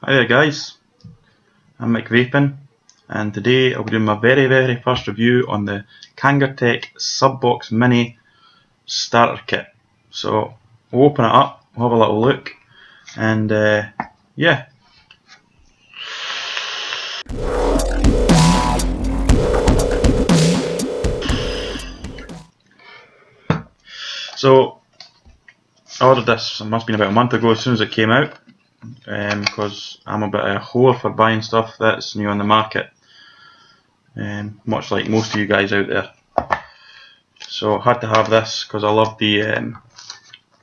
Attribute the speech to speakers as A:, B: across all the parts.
A: Hi there guys, I'm MicVapin and today I'll be doing my very first review on the Kangertech Subbox Mini Starter Kit. So we'll open it up, we'll have a little look and yeah. So I ordered this, it must have been about a month ago as soon as it came out, because I'm a bit of a whore for buying stuff that's new on the market, much like most of you guys out there. So I had to have this because I love the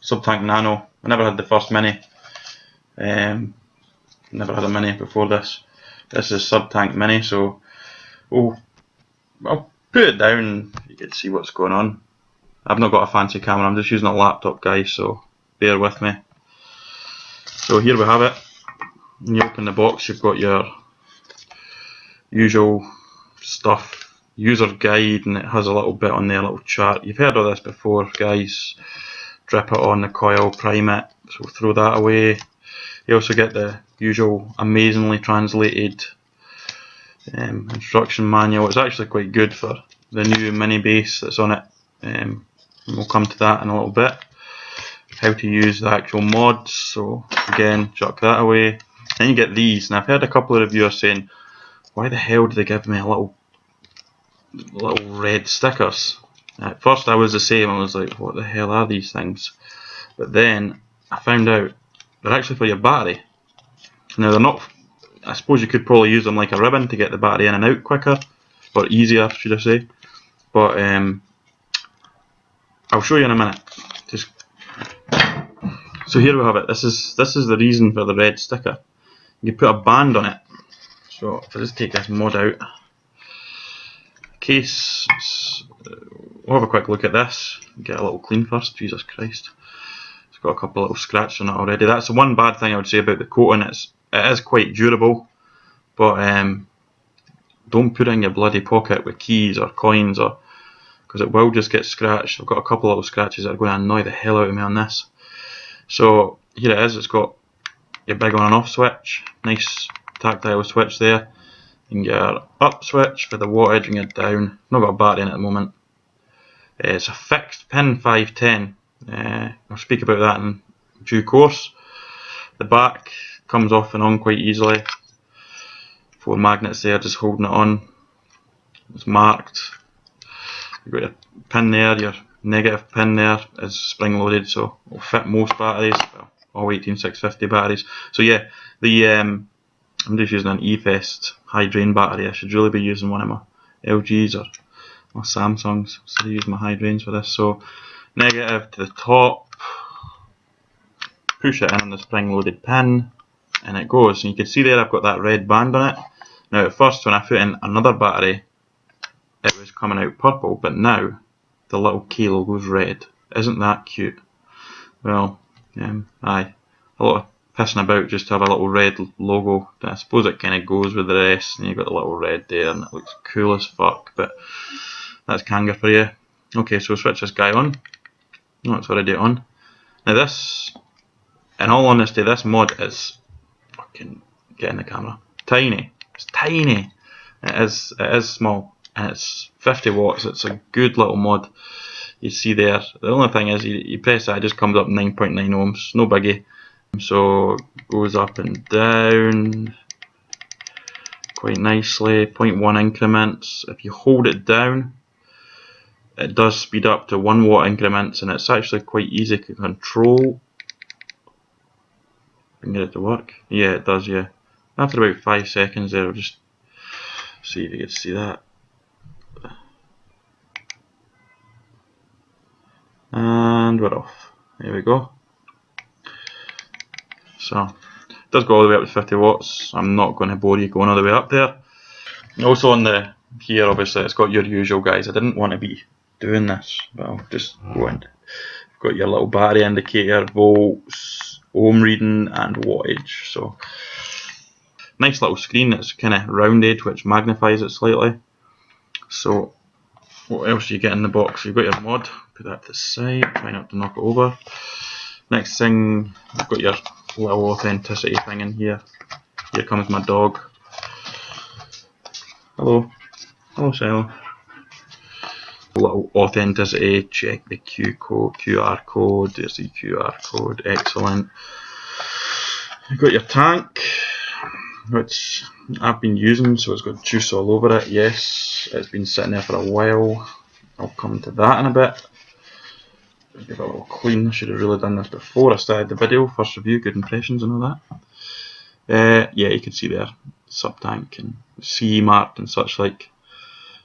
A: Subtank Nano. I never had the first Mini, never had a Mini before this. This is Subtank Mini, so I'll put it down, you can see what's going on. I've not got a fancy camera, I'm just using a laptop guys, so bear with me. So here we have it. When you open the box you've got your usual stuff, user guide, and it has a little bit on there, a little chart. You've heard of this before guys. Drip it on the coil, prime it, so we'll throw that away. You also get the usual amazingly translated instruction manual. It's actually quite good for the new mini base that's on it. We'll come to that in a little bit. How to use the actual mods, so again, chuck that away. Then you get these, and I've heard a couple of reviewers saying, why the hell do they give me a little red stickers? At first I was the same, I was like, what the hell are these things? But then I found out they're actually for your battery. Now they're not, I suppose you could probably use them like a ribbon to get the battery in and out quicker, or easier should I say, but I'll show you in a minute. So here we have it. This is the reason for the red sticker. You put a band on it. So if I just take this mod out, case, we'll have a quick look at this. Get a little clean first. Jesus Christ, it's got a couple of little scratches on it already. That's the one bad thing I would say about the coating. It is quite durable, but don't put it in your bloody pocket with keys or coins, or because it will just get scratched. I've got a couple of little scratches that are going to annoy the hell out of me on this. So here it is. It's got your big on and off switch, nice tactile switch there, and your up switch for the wattage and your down. Not got a battery in it at the moment. It's a fixed pin 510. I'll speak about that in due course. The back comes off and on quite easily. 4 magnets there just holding it on. It's marked. You've got your pin there, your negative pin there is spring loaded, so it'll fit most batteries, well, all 18650 batteries. So yeah, the I'm just using an eFest high drain battery. I should really be using one of my LGs or Samsungs instead of using my high drains for this. So negative to the top, push it in on the spring loaded pin, and it goes. And you can see there I've got that red band on it. Now at first when I put in another battery it was coming out purple, but now the little key logo's red. Isn't that cute? Well, aye, a lot of pissing about just to have a little red logo. I suppose it kind of goes with the rest, and you've got the little red there, and it looks cool as fuck, but that's Kanger for you. Okay, so switch this guy on. Oh, it's already on. Now this, in all honesty, this mod is fucking, get in the camera, tiny. It's tiny. It is small. And it's 50 watts, it's a good little mod. You see there, the only thing is you press that, it just comes up 9.9 ohms, no biggie. So it goes up and down quite nicely, 0.1 increments. If you hold it down, it does speed up to 1 watt increments, and it's actually quite easy to control. I can get it to work. Yeah, it does, yeah. After about 5 seconds there, I'll just see if you can see that. And we're off. There we go. So it does go all the way up to 50 watts. I'm not going to bore you going all the way up there. Also on the here, obviously it's got your usual guys. I didn't want to be doing this, but I'll just go in. You've got your little battery indicator, volts, ohm reading, and wattage. So nice little screen. It's kind of rounded, which magnifies it slightly. So what else do you get in the box? You've got your mod, put that to the side, try not to knock it over. Next thing, you've got your little authenticity thing in here. Here comes my dog. Hello. Hello, Silo. Little authenticity, check the QR code, there's the QR code, excellent. You've got your tank, which I've been using, so it's got juice all over it. Yes, it's been sitting there for a while. I'll come to that in a bit. Give it a little clean. I should have really done this before I started the video. First review, good impressions and all that. Yeah, you can see there, sub tank and CE marked and such like.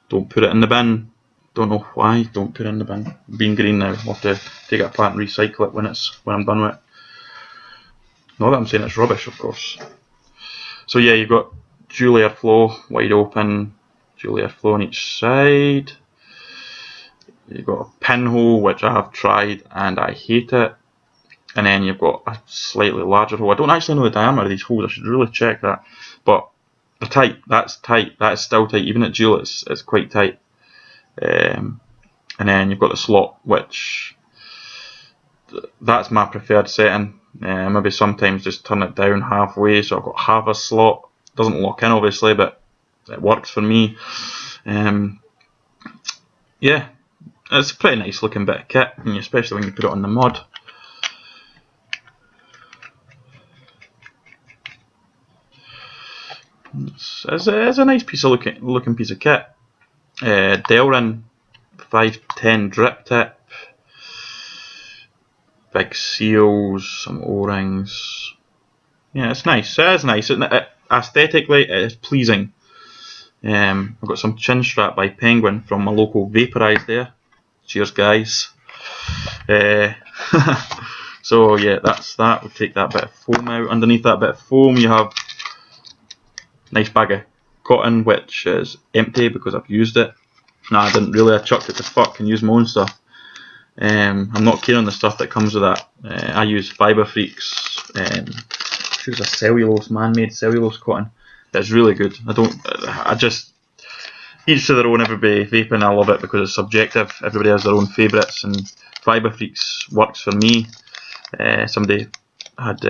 A: Don't put it in the bin. Don't know why. Don't put it in the bin. Being green now. I'll have to take it apart and recycle it when I'm done with it. Not that I'm saying it's rubbish, of course. So yeah, you've got dual airflow, wide open, dual airflow on each side. You've got a pinhole, which I have tried and I hate it. And then you've got a slightly larger hole. I don't actually know the diameter of these holes. I should really check that. But they're tight. That's tight. That is still tight. Even at dual, it's quite tight. And then you've got the slot, which that's my preferred setting. Maybe sometimes just turn it down halfway, so I've got half a slot. Doesn't lock in obviously, but it works for me. Yeah, it's a pretty nice looking bit of kit, and especially when you put it on the mod. It's a nice piece of looking piece of kit. Delrin 510 drip tip, big seals, some O-rings. Yeah, it's nice. It is nice. Aesthetically, it is pleasing. I've got some chin strap by Penguin from my local Vaporize there. Cheers, guys. So yeah, that's that. We'll take that bit of foam out. Underneath that bit of foam, you have a nice bag of cotton, which is empty because I've used it. No, I didn't really. I chucked it to fuck and used my own stuff. I'm not keen on the stuff that comes with that. I use Fiber Freaks. Choose a cellulose, man-made cellulose cotton. It's really good. I just, each to their own. Everybody vaping, I love it because it's subjective. Everybody has their own favourites, and Fiber Freaks works for me. Somebody had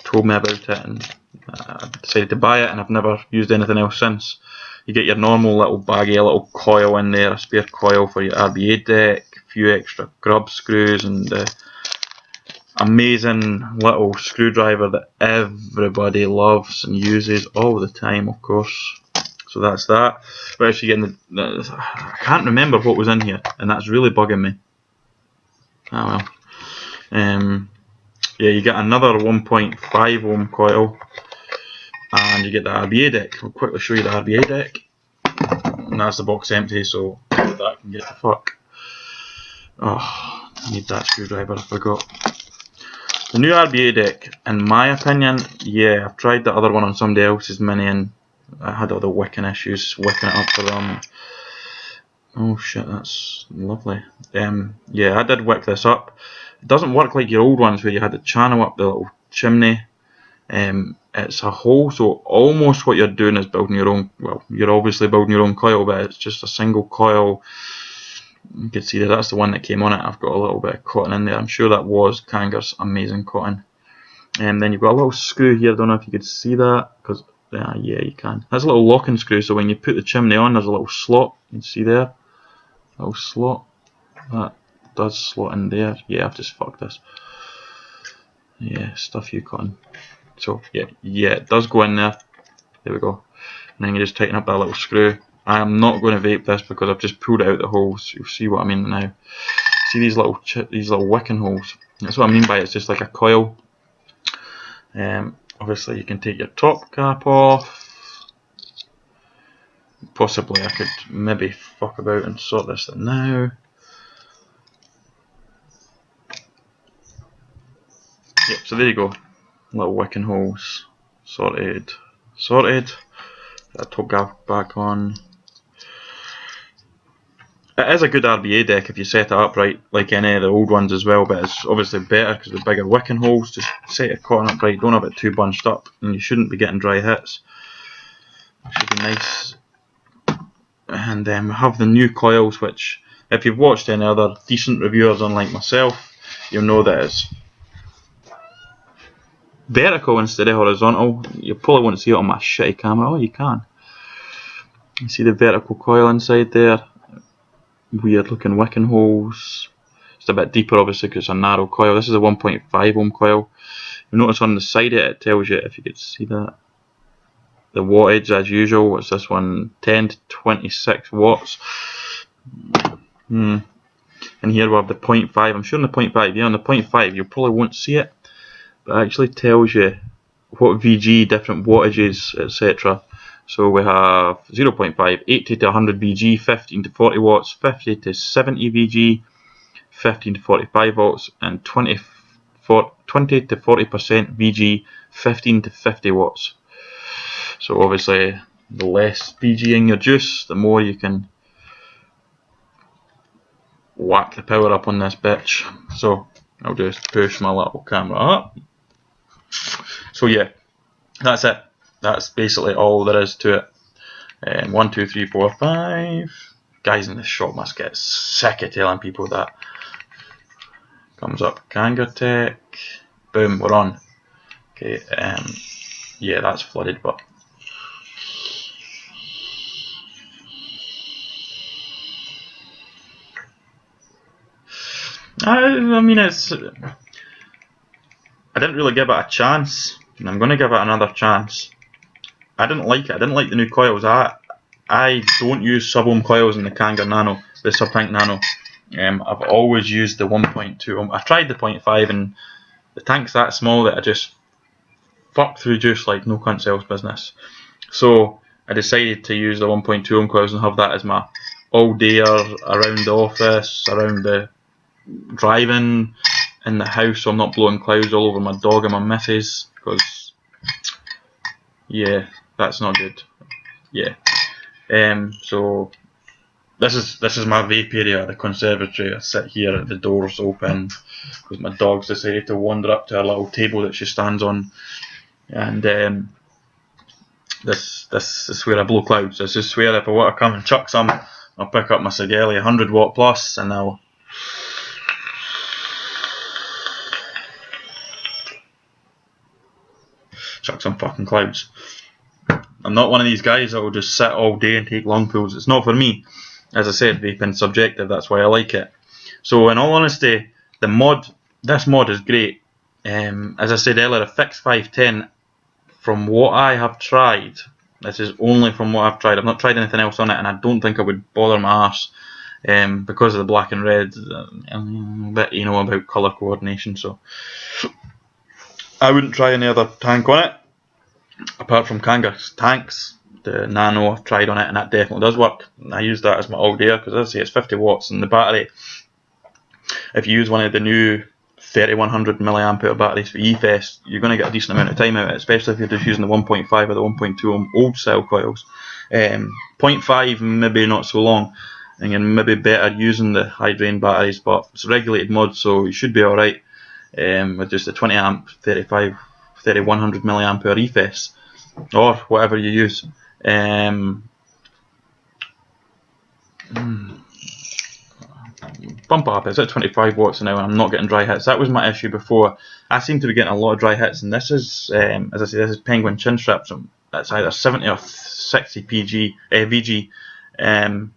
A: told me about it, and I decided to buy it, and I've never used anything else since. You get your normal little baggie, a little coil in there, a spare coil for your RBA deck, a few extra grub screws, and amazing little screwdriver that everybody loves and uses all the time, of course. So that's that. We're actually getting I can't remember what was in here, and that's really bugging me. Ah well. Yeah, you get another 1.5 ohm coil, and you get the RBA deck. I'll quickly show you the RBA deck. And that's the box empty, so that can get the fuck. Oh, I need that screwdriver, I forgot. The new RBA deck, in my opinion, yeah, I've tried the other one on somebody else's Mini and I had all the wicking issues, wicking it up for them. Oh shit, that's lovely. Yeah, I did wick this up. It doesn't work like your old ones where you had to channel up the little chimney. It's a hole, so almost what you're doing is building your own, well, you're obviously building your own coil, but it's just a single coil. You can see that's the one that came on it. I've got a little bit of cotton in there. I'm sure that was Kanger's amazing cotton. And then you've got a little screw here. I don't know if you could see that, because yeah, you can. That's a little locking screw, so when you put the chimney on, there's a little slot. You can see there, a little slot. That does slot in there. Yeah, I've just fucked this. Yeah, stuff you cotton. So yeah, it does go in there. There we go. And then you just tighten up that little screw. I am not going to vape this because I've just pulled it out the holes. You'll see what I mean now. See these little wicking holes? That's what I mean by it's just like a coil. Obviously you can take your top cap off. Possibly I could maybe fuck about and sort this thing now. Yep, so there you go. Little wicking holes. Sorted. That top cap back on. It is a good RBA deck if you set it up right, like any of the old ones as well, but it's obviously better because the bigger wicking holes. Just set your cotton up right, don't have it too bunched up, and you shouldn't be getting dry hits. Should be nice. And we have the new coils, which if you've watched any other decent reviewers unlike myself, you'll know that it's vertical instead of horizontal. You probably won't see it on my shitty camera. Oh, you can. You see the vertical coil inside there. Weird looking wicking holes. It's a bit deeper obviously because it's a narrow coil. This is a 1.5 ohm coil. You notice on the side of it tells you, if you could see that, the wattage as usual. What's this one? 10 to 26 watts. And here we have the 0.5. I'm showing the 0.5. Yeah, on the 0.5 you probably won't see it, but it actually tells you what VG, different wattages, etc. So we have 0.5, 80 to 100 VG, 15 to 40 watts, 50 to 70 VG, 15 to 45 volts, and 20 to 40% VG, 15 to 50 watts. So obviously the less VG in your juice, the more you can whack the power up on this bitch. So I'll just push my little camera up. So yeah, that's it. That's basically all there is to it. 1, 2, 3, 4, 5. Guys in this shop must get sick of telling people that. Comes up Kangertech. Boom, we're on. Okay, yeah, that's flooded, but I mean, I didn't really give it a chance, and I'm going to give it another chance. I didn't like it. I didn't like the new coils. I don't use sub-ohm coils in the Kanger Nano, the sub-tank Nano. I've always used the 1.2 ohm. I tried the 0.5, and the tank's that small that I just fuck through juice like no cunt sells business. So I decided to use the 1.2 ohm coils and have that as my all-dayer around the office, around the driving, in the house, so I'm not blowing clouds all over my dog and my missus, because yeah, that's not good. Yeah. So this is my vape area, the conservatory. I sit here, the doors open, because my dog's decided to wander up to a little table that she stands on, and this is where I blow clouds. This is where if I want to come and chuck some, I'll pick up my Sigelli 100 watt plus, and I'll chuck some fucking clouds. I'm not one of these guys that will just sit all day and take long pulls. It's not for me. As I said, vaping's subjective, that's why I like it. So in all honesty, this mod is great. As I said earlier, a fixed 510, from what I have tried, this is only from what I've tried. I've not tried anything else on it, and I don't think I would bother my arse because of the black and red. I'm a bit anal about colour coordination, so I wouldn't try any other tank on it. Apart from Kanger's tanks, the Nano I've tried on it, and that definitely does work. I use that as my all-dayer because, as I say, it's 50 watts, and the battery, if you use one of the new 3100 milliamp hour batteries for eFest, you're going to get a decent amount of time out of it, especially if you're just using the 1.5 or the 1.2 ohm old style coils. 0.5 maybe not so long, and you're maybe better using the high drain batteries, but it's a regulated mod, so you should be alright with just a 20 amp 3100 milliamp hour eFest or whatever you use. Bump up, it's at 25 watts an hour, I'm not getting dry hits. That was my issue before. I seem to be getting a lot of dry hits, and this is, as I say, this is Penguin chin straps. That's either 70 or 60 VG, and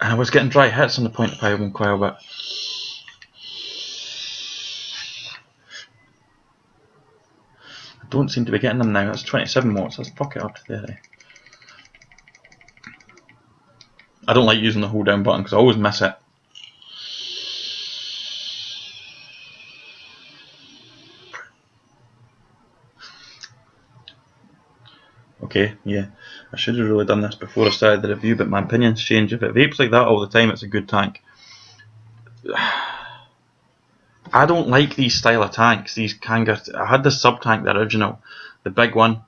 A: I was getting dry hits on the 0.5 ohm coil, but I don't seem to be getting them now. That's 27 watts, let's fuck it up to 30. I don't like using the hold down button because I always miss it. Okay, yeah, I should have really done this before I started the review, but my opinions change. If it vapes like that all the time, it's a good tank. I don't like these style of tanks, these Kangertech. I had the sub tank, the original, the big one,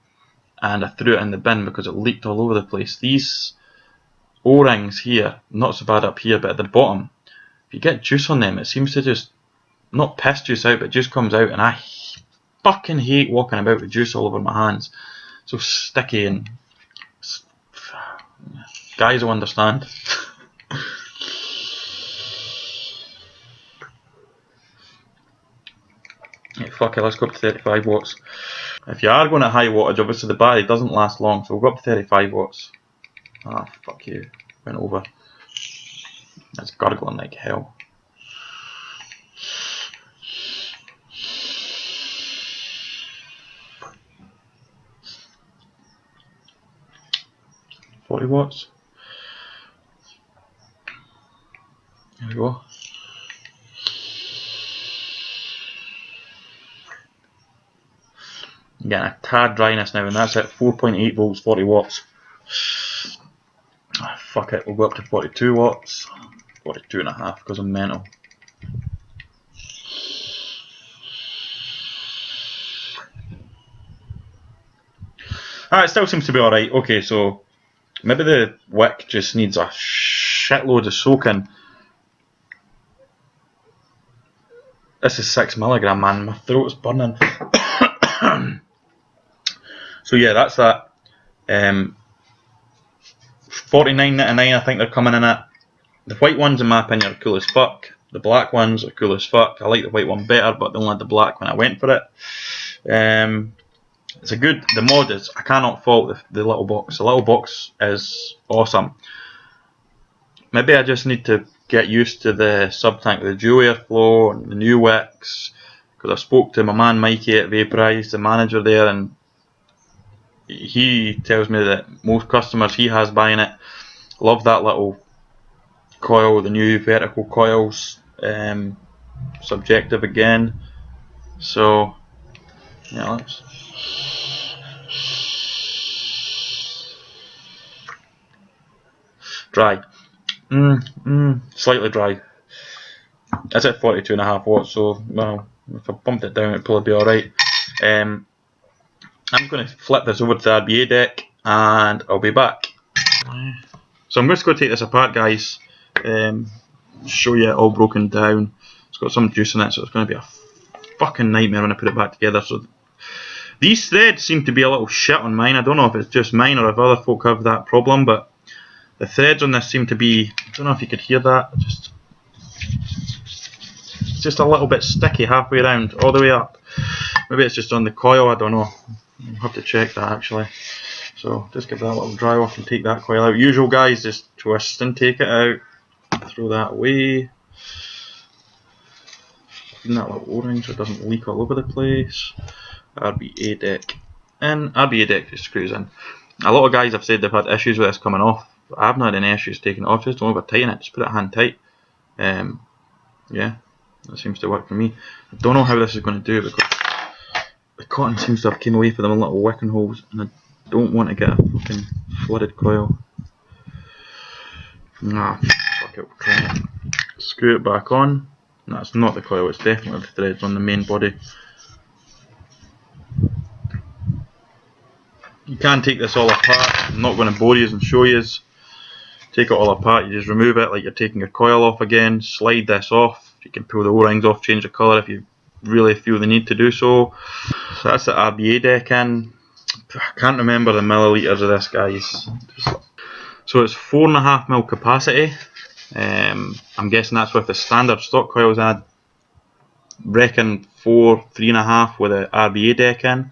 A: and I threw it in the bin because it leaked all over the place. These O-rings here, not so bad up here, but at the bottom, if you get juice on them, it seems to just, not piss juice out, but juice comes out, and I fucking hate walking about with juice all over my hands. So sticky, and guys will understand. fuck it, let's go up to 35 watts. If you are going at high wattage, obviously the battery doesn't last long, so we'll go up to 35 watts. Ah, fuck you. Went over. That's gurgling like hell. $40 watts. There we go. I'm getting a tad dryness now, and that's at 4.8 volts, 40 watts. Ah, fuck it, we'll go up to 42 watts. 42.5 because I'm mental. Ah, it still seems to be alright. Okay, so maybe the wick just needs a shitload of soaking. This is 6 milligram, man. My throat's burning. So yeah, that's that. $49.99 I think they're coming in at. The white ones in my opinion are cool as fuck. The black ones are cool as fuck. I like the white one better, but they only had the black when I went for it. It's a good, the mod is, I cannot fault the little box. The little box is awesome. Maybe I just need to get used to the sub-tank, the dual airflow and the new wicks, because I spoke to my man Mikey at Vaporize, the manager there, and he tells me that most customers he has buying it love that little coil, the new vertical coils, subjective again. So yeah, let's dry. Slightly dry. It's at 42.5 watts, so well, if I bumped it down it'd probably be alright. I'm going to flip this over to the RBA deck and I'll be back. So I'm just going to take this apart, guys, show you it all broken down. It's got some juice in it, so it's going to be a fucking nightmare when I put it back together. So these threads seem to be a little shit on mine. I don't know if it's just mine or if other folk have that problem, but the threads on this seem to be, I don't know if you could hear that, it's just a little bit sticky halfway around, all the way up. Maybe it's just on the coil, I don't know. I'll have to check that actually. So just give that a little dry off and take that coil out. Usual, guys, just twist and take it out. Throw that away. Clean that little O-ring so it doesn't leak all over the place. RBA deck in. RBA deck just screws in. A lot of guys have said they've had issues with this coming off. But I haven't had any issues taking it off. Just don't over tighten it. Just put it hand tight. Yeah, that seems to work for me. I don't know how this is going to do because the cotton seems to have came away for them in little wicking holes, and I don't want to get a fucking flooded coil. Nah, fuck it, we'll try it. Screw it back on. That's not the coil, it's definitely the threads on the main body. You can take this all apart. I'm not going to bore you and show you. Take it all apart, you just remove it like you're taking your coil off again, slide this off. You can pull the O-rings off, change the colour if you really feel the need to do so. So that's the RBA deck in. I can't remember the millilitres of this, guys. So it's 4.5 mil capacity. I'm guessing that's with the standard stock coils. I reckon 3.5 with the RBA deck in.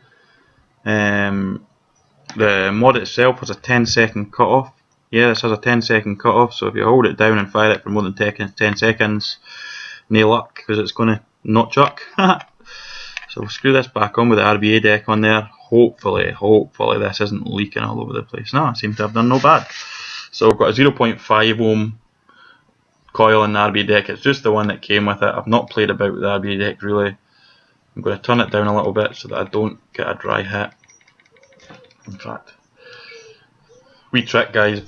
A: The mod itself has a 10-second cut off. Yeah, this has a 10-second cut off, so if you hold it down and fire it for more than 10 seconds, no luck, because it's going to not chuck. So we'll screw this back on with the RBA deck on there. Hopefully this isn't leaking all over the place. No, I seem to have done no bad. So we've got a 0.5 ohm coil in the RBA deck. It's just the one that came with it. I've not played about with the RBA deck really. I'm going to turn it down a little bit so that I don't get a dry hit. In fact, wee trick, guys.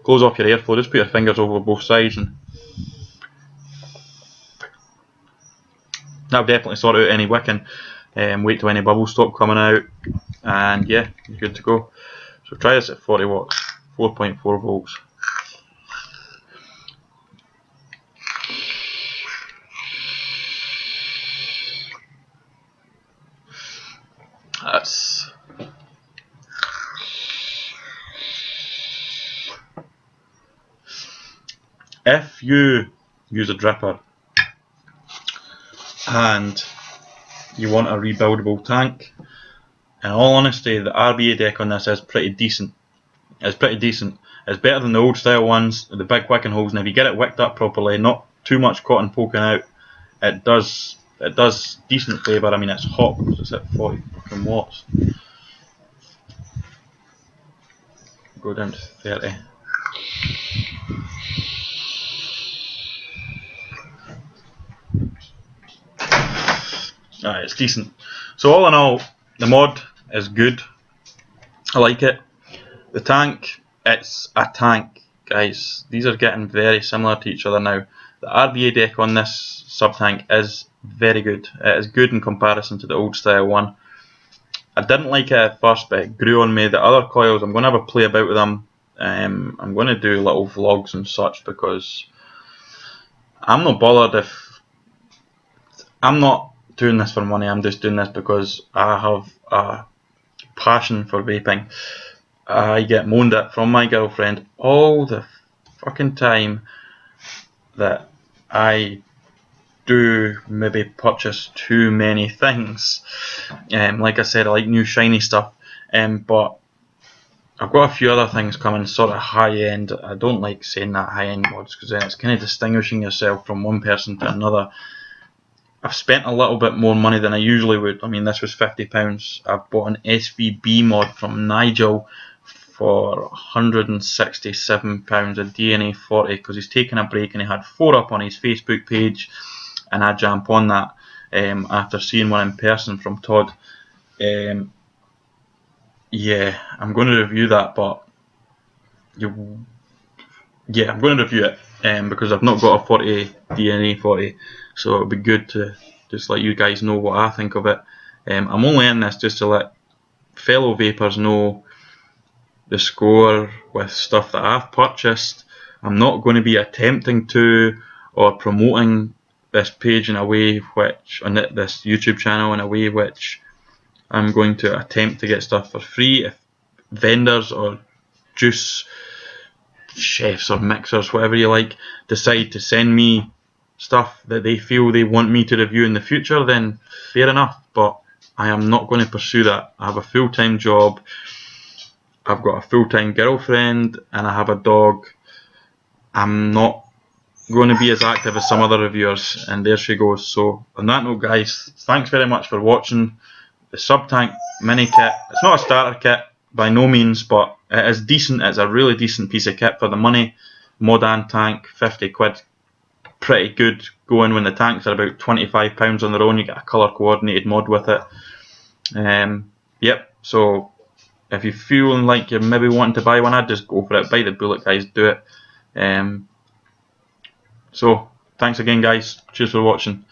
A: Close off your airflow, just put your fingers over both sides and that'll definitely sort out any wicking. Wait till any bubbles stop coming out and yeah, you're good to go. So try this at 40 watts, 4.4 volts. That's if you use a dripper and you want a rebuildable tank. In all honesty, the RBA deck on this is pretty decent. It's pretty decent. It's better than the old style ones, the big wicking holes, and if you get it wicked up properly, not too much cotton poking out, it does decent flavour. I mean, it's hot because it's at 40 fucking watts. Go down to 30. It's decent. So all in all, the mod is good. I like it. The tank, it's a tank, guys. These are getting very similar to each other now. The RBA deck on this sub-tank is very good. It is good in comparison to the old style one. I didn't like it at first, but it grew on me. The other coils, I'm going to have a play about with them. I'm going to do little vlogs and such, because I'm not bothered if... I'm not doing this for money, I'm just doing this because I have a passion for vaping. I get moaned at from my girlfriend all the fucking time that I do maybe purchase too many things. Like I said, I like new shiny stuff, but I've got a few other things coming, sort of high end. I don't like saying that high end mods, because then it's kind of distinguishing yourself from one person to another. I've spent a little bit more money than I usually would. I mean, this was £50. I've bought an SVB mod from Nigel for £167, a DNA 40, because he's taken a break and he had 4 up on his Facebook page, and I jump on that after seeing one in person from Todd. Yeah, I'm going to review that, but yeah, I'm going to review it because I've not got a 40 DNA 40, so it'll be good to just let you guys know what I think of it. I'm only in this just to let fellow vapors know the score with stuff that I've purchased. I'm not going to be attempting to or promoting this page in a way which, on this YouTube channel, in a way which I'm going to attempt to get stuff for free. If vendors or juice chefs or mixers, whatever you like, decide to send me stuff that they feel they want me to review in the future, then fair enough, but I am not going to pursue that. I have a full-time job, I've got a full-time girlfriend, and I have a dog. I'm not going to be as active as some other reviewers, and there she goes. So on that note, guys, thanks very much for watching the Sub-Tank mini kit. It's not a starter kit by no means, but it is decent. It's a really decent piece of kit for the money. Mod and tank, 50 quid. Pretty good going when the tanks are about £25 on their own. You get a colour coordinated mod with it. Yep, so if you're feeling like you're maybe wanting to buy one, I'd just go for it. Bite the bullet, guys, do it. So thanks again, guys. Cheers for watching.